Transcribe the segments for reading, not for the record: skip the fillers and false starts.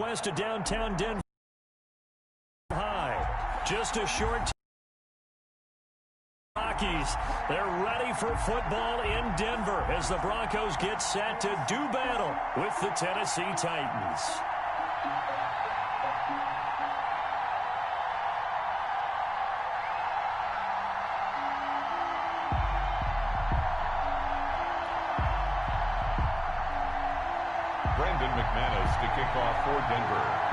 northwest of downtown Denver. High. Just a short Rockies. They're ready for football in Denver as the Broncos get set to do battle with the Tennessee Titans. Brandon McManus to kick off for Denver.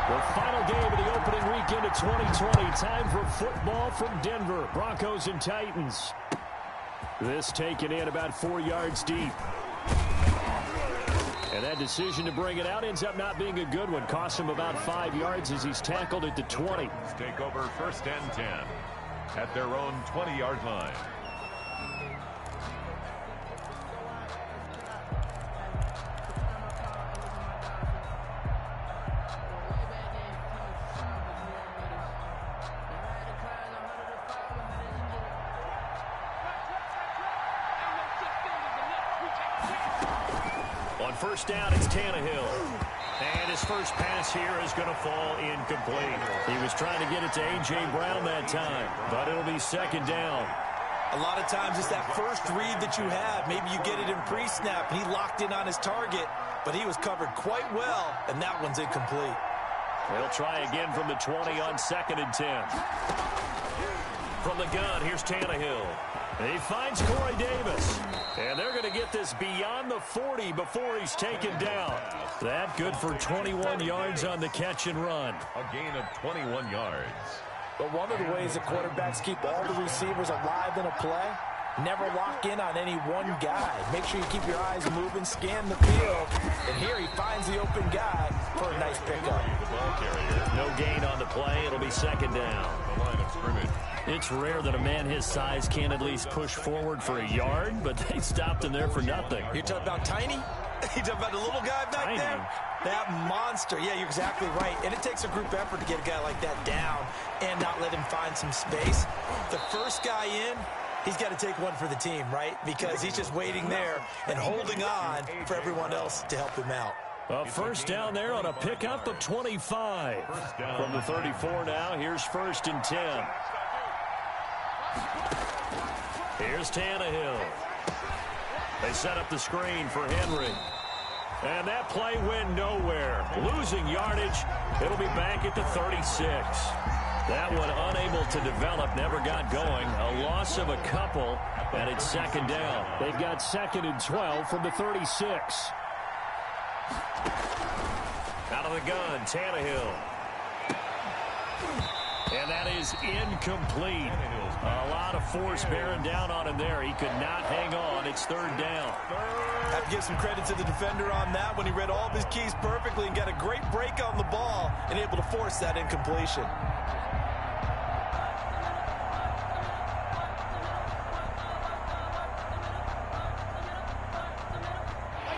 The final game of the opening weekend of 2020. Time for football from Denver. Broncos and Titans. This taken in about 4 yards deep. And that decision to bring it out ends up not being a good one. Cost him about 5 yards as he's tackled at the 20. Take over 1st and 10 at their own 20-yard line. On 1st down, it's Tannehill. And his first pass here is going to fall incomplete. He was trying to get it to A.J. Brown that time, but it'll be 2nd down. A lot of times it's that first read that you have. Maybe you get it in pre-snap. He locked in on his target, but he was covered quite well, and that one's incomplete. They'll try again from the 20 on 2nd and 10. From the gun, here's Tannehill. He finds Corey Davis. And they're going to get this beyond the 40 before he's taken down. That good for 21 yards on the catch and run. A gain of 21 yards. But one of the ways that quarterbacks keep all the receivers alive in a play, never lock in on any one guy. Make sure you keep your eyes moving, scan the field. And here he finds the open guy for a nice pickup. No gain on the play. It'll be 2nd down. The line of scrimmage. It's rare that a man his size can't at least push forward for a yard, but they stopped him there for nothing. You're talking about tiny? You're talking about the little guy back there? That monster. Yeah, you're exactly right. And it takes a group effort to get a guy like that down and not let him find some space. The first guy in, he's got to take one for the team, right? Because he's just waiting there and holding on for everyone else to help him out. A 1st down there on a pickup of 25. From the 34 now, here's 1st and 10. Here's Tannehill. They set up the screen for Henry. And that play went nowhere. Losing yardage. It'll be back at the 36. That one unable to develop, never got going. A loss of a couple, and it's 2nd down. They've got 2nd and 12 from the 36. Out of the gun, Tannehill. And that is incomplete. A lot of force bearing down on him there. He could not hang on. It's 3rd down. Have to give some credit to the defender on that when he read all of his keys perfectly and got a great break on the ball and able to force that incompletion.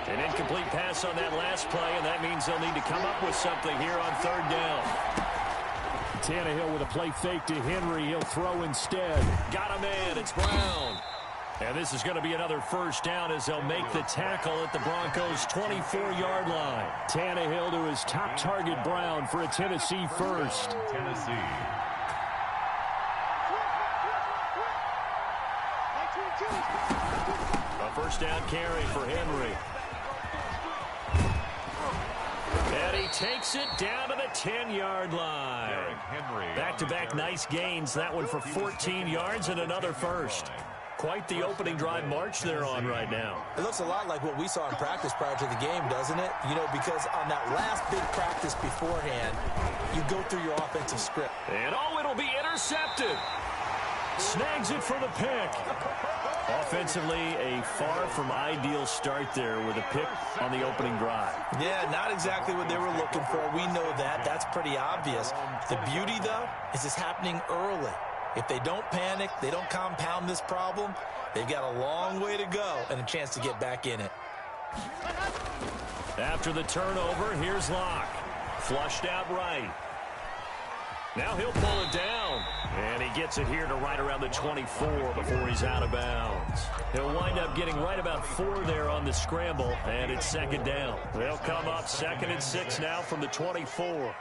An incomplete pass on that last play, and that means they'll need to come up with something here on 3rd down. Tannehill with a play fake to Henry. He'll throw instead. Got a man. It's Brown. And this is going to be another 1st down as they'll make the tackle at the Broncos' 24-yard line. Tannehill to his top target, Brown, for a Tennessee first. Tennessee. A 1st down carry for Henry. And he takes it down to the 10-yard line. Back-to-back nice gains. That one for 14 yards and another first. Quite the opening drive march they're on right now. It looks a lot like what we saw in practice prior to the game, doesn't it? You know, because on that last big practice beforehand, you go through your offensive script. And oh, it'll be intercepted. Snags it for the pick. Offensively, a far from ideal start there with a pick on the opening drive. Yeah, not exactly what they were looking for. We know that. That's pretty obvious. The beauty, though, is it's happening early. If they don't panic, they don't compound this problem, they've got a long way to go and a chance to get back in it. After the turnover, here's Locke. Flushed out right. Now he'll pull it down. gets it here to right around the 24 before he's out of bounds. He'll wind up getting right about 4 there on the scramble, and it's second down. They'll come up 2nd and 6 now from the 24.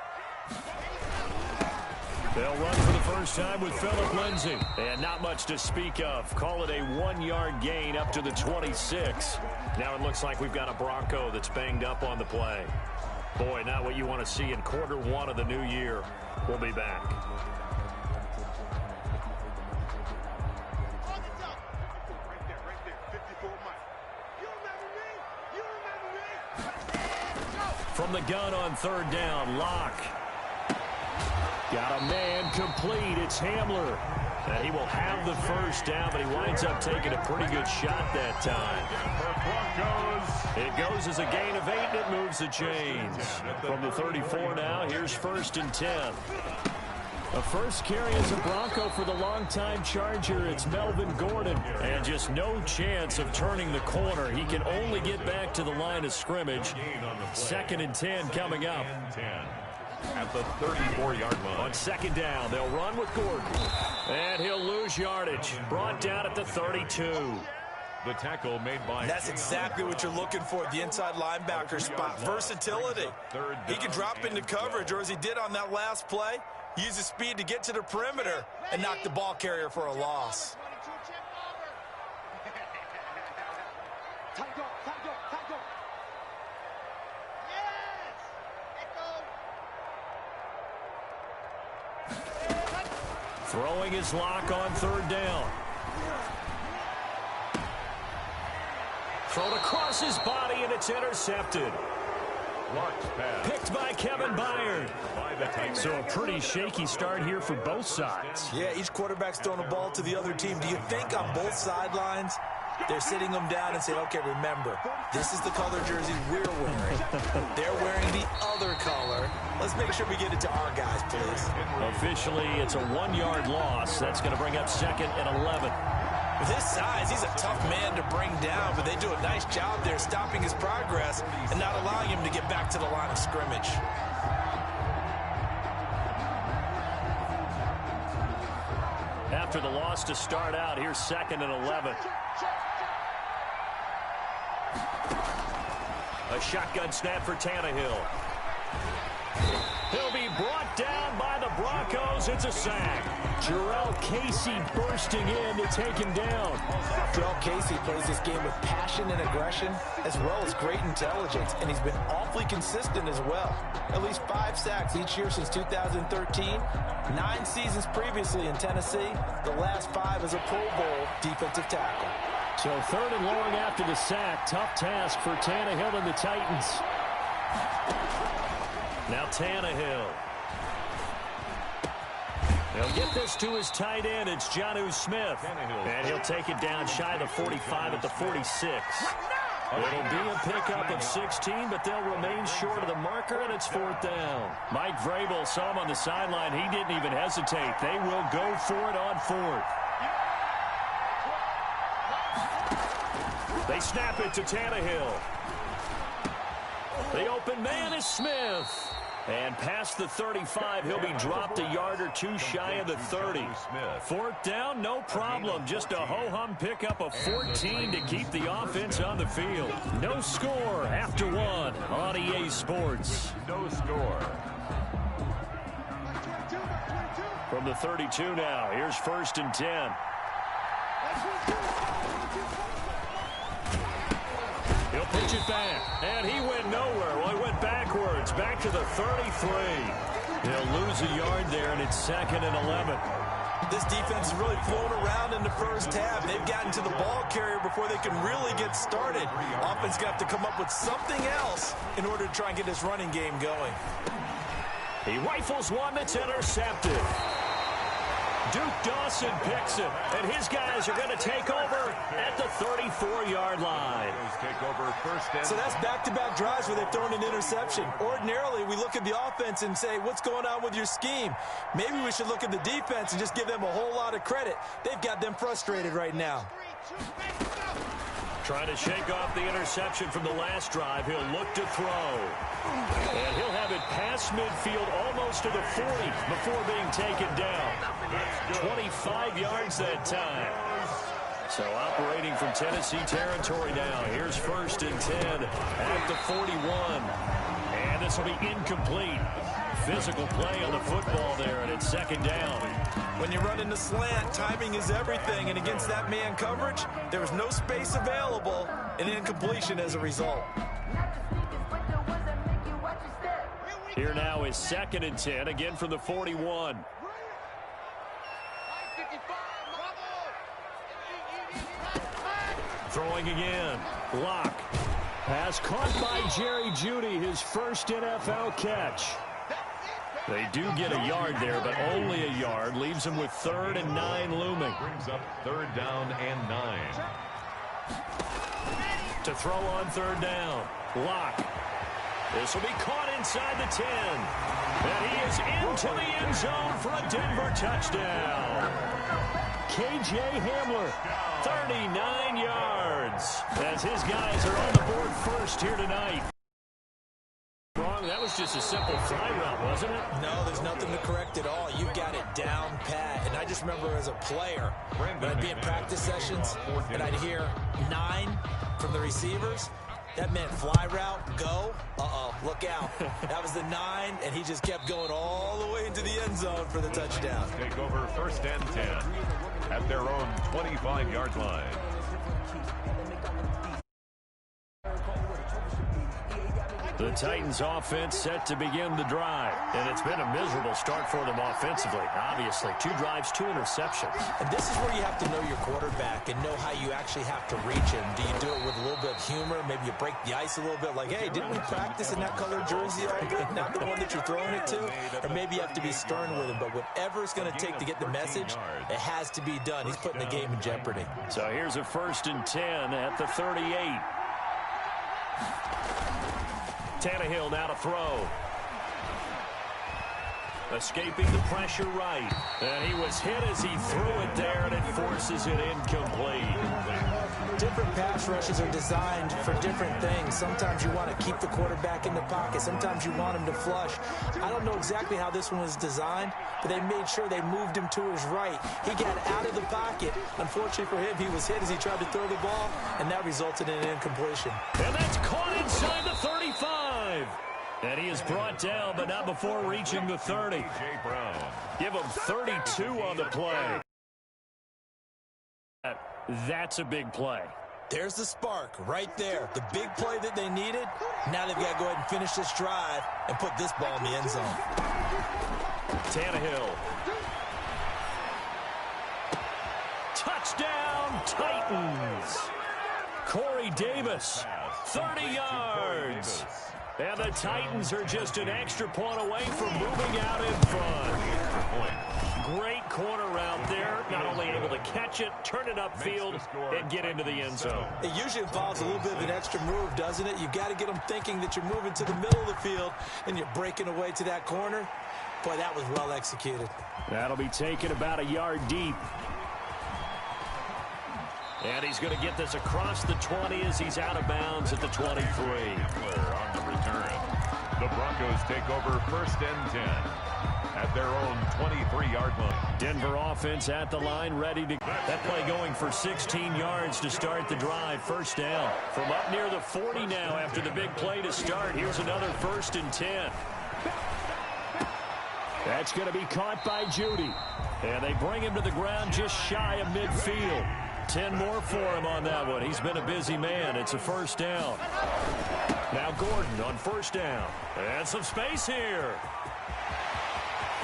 They'll run for the first time with Phillip Lindsay. And not much to speak of. Call it a 1-yard gain up to the 26. Now it looks like we've got a Bronco that's banged up on the play. Boy, not what you want to see in quarter 1 of the new year. We'll be back. From the gun on 3rd down, Locke. Got a man complete. It's Hamler. And he will have the first down, but he winds up taking a pretty good shot that time. It goes as a gain of 8, and it moves the chains. From the 34 now, here's 1st and 10. A first carry as a Bronco for the longtime Charger. It's Melvin Gordon. And just no chance of turning the corner. He can only get back to the line of scrimmage. 2nd and 10 coming up. At the 34-yard line. On 2nd down, they'll run with Gordon. And he'll lose yardage. Brought down at the 32. The tackle made by... That's exactly what you're looking for at the inside linebacker spot. Versatility. He can drop into coverage, or as he did on that last play, use his speed to get to the perimeter and knock the ball carrier for a loss. Throwing his Lock on 3rd down. Thrown across his body, and it's intercepted. Picked by Kevin Byard. So a pretty shaky start here for both sides. Yeah, each quarterback's throwing the ball to the other team. Do you think on both sidelines they're sitting them down and saying, okay, remember, this is the color jersey we're wearing. They're wearing the other color. Let's make sure we get it to our guys, please. Officially, it's a 1-yard loss. That's going to bring up 2nd and 11. With his size, he's a tough man to bring down, but they do a nice job there stopping his progress and not allowing him to get back to the line of scrimmage. After the loss to start out, here's 2nd and 11. A shotgun snap for Tannehill. He'll be brought down by the Broncos. It's a sack. Jarrell Casey bursting in to take him down. Jarrell Casey plays this game with passion and aggression as well as great intelligence, and he's been awfully consistent as well. At least 5 sacks each year since 2013, 9 seasons previously in Tennessee, the last 5 as a Pro Bowl defensive tackle. So 3rd and long after the sack. Tough task for Tannehill and the Titans. Now Tannehill. He'll get this to his tight end. It's Jonnu Smith. And he'll take it down shy of the 45 at the 46. It'll be a pickup of 16, but they'll remain short of the marker, and it's 4th down. Mike Vrabel saw him on the sideline. He didn't even hesitate. They will go for it on 4th. They snap it to Tannehill. The open man is Smith. And past the 35, he'll be dropped a yard or 2 shy of the 30. 4th down, no problem. Just a ho-hum pickup of 14 to keep the offense on the field. No score after 1 on EA Sports. No score. From the 32 now, here's 1st and 10. He'll pitch it back, and he went nowhere. Well, he went backwards, back to the 33. He'll lose a yard there, and it's 2nd and 11. This defense has really flown around in the first half. They've gotten to the ball carrier before they can really get started. Offense got to come up with something else in order to try and get this running game going. He rifles one that's intercepted. Duke Dawson picks it, and his guys are going to take over at the 34-yard line. So that's back-to-back drives where they've thrown an interception. Ordinarily, we look at the offense and say, what's going on with your scheme? Maybe we should look at the defense and just give them a whole lot of credit. They've got them frustrated right now. Trying to shake off the interception from the last drive. He'll look to throw. And he'll have it past midfield almost to the 40 before being taken down. 25 yards that time. So operating from Tennessee territory now. Here's 1st and 10 at the 41. And this will be incomplete. Physical play on the football there, and it's 2nd down. When you run in the slant, timing is everything, and against that man coverage, there was no space available, and incompletion as a result. Here now is 2nd and 10, again from the 41. Throwing again. Block. Pass caught by Jerry Jeudy, his first NFL catch. They do get a yard there, but only a yard. Leaves him with 3rd and 9 looming. Brings up 3rd down and 9. To throw on 3rd down. Lock. This will be caught inside the 10. And he is into the end zone for a Denver touchdown. K.J. Hamler, 39 yards. As his guys are on the board first here tonight. That was just a simple fly route, wasn't it? No, there's nothing to correct at all. You've got it down pat. And I just remember as a player, when I'd be in practice sessions and I'd hear 9 from the receivers, that meant fly route, go, look out. That was the 9, and he just kept going all the way into the end zone for the touchdown. Take over 1st and 10 at their own 25-yard line. The Titans offense set to begin the drive. And it's been a miserable start for them offensively. Obviously, 2 drives, 2 interceptions. And this is where you have to know your quarterback and know how you actually have to reach him. Do you do it with a little bit of humor? Maybe you break the ice a little bit like, hey, didn't we practice in that colored jersey? Not the one that you're throwing it to? Or maybe you have to be stern with him. But whatever it's going to take to get the message, it has to be done. He's putting the game in jeopardy. So here's a 1st and 10 at the 38. Tannehill now to throw. Escaping the pressure right. And he was hit as he threw it there, and it forces it incomplete. Different pass rushes are designed for different things. Sometimes you want to keep the quarterback in the pocket. Sometimes you want him to flush. I don't know exactly how this one was designed, but they made sure they moved him to his right. He got out of the pocket. Unfortunately for him, he was hit as he tried to throw the ball, and that resulted in an incompletion. And that's caught inside the 35. And he is brought down, but not before reaching the 30. Give him 32 on the play. That's a big play. There's the spark right there. The big play that they needed. Now they've got to go ahead and finish this drive and put this ball in the end zone. Tannehill. Touchdown, Titans. Corey Davis, 30 yards. And the Titans are just an extra point away from moving out in front. Great corner route there. Not only able to catch it, turn it upfield, and get into the end zone. It usually involves a little bit of an extra move, doesn't it? You've got to get them thinking that you're moving to the middle of the field and you're breaking away to that corner. Boy, that was well executed. That'll be taken about a yard deep. And he's going to get this across the 20 as he's out of bounds at the 23. On the return. The Broncos take over 1st and 10 at their own 23-yard line. Denver offense at the line, ready to... That play going for 16 yards to start the drive. 1st down. From up near the 40 now after the big play to start. Here's another 1st and 10. That's going to be caught by Jeudy. And they bring him to the ground just shy of midfield. 10 more for him on that one. He's been a busy man. It's a 1st down. Now Gordon on 1st down. And some space here.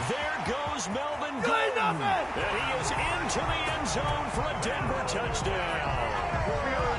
There goes Melvin Gordon. And he is into the end zone for a Denver touchdown.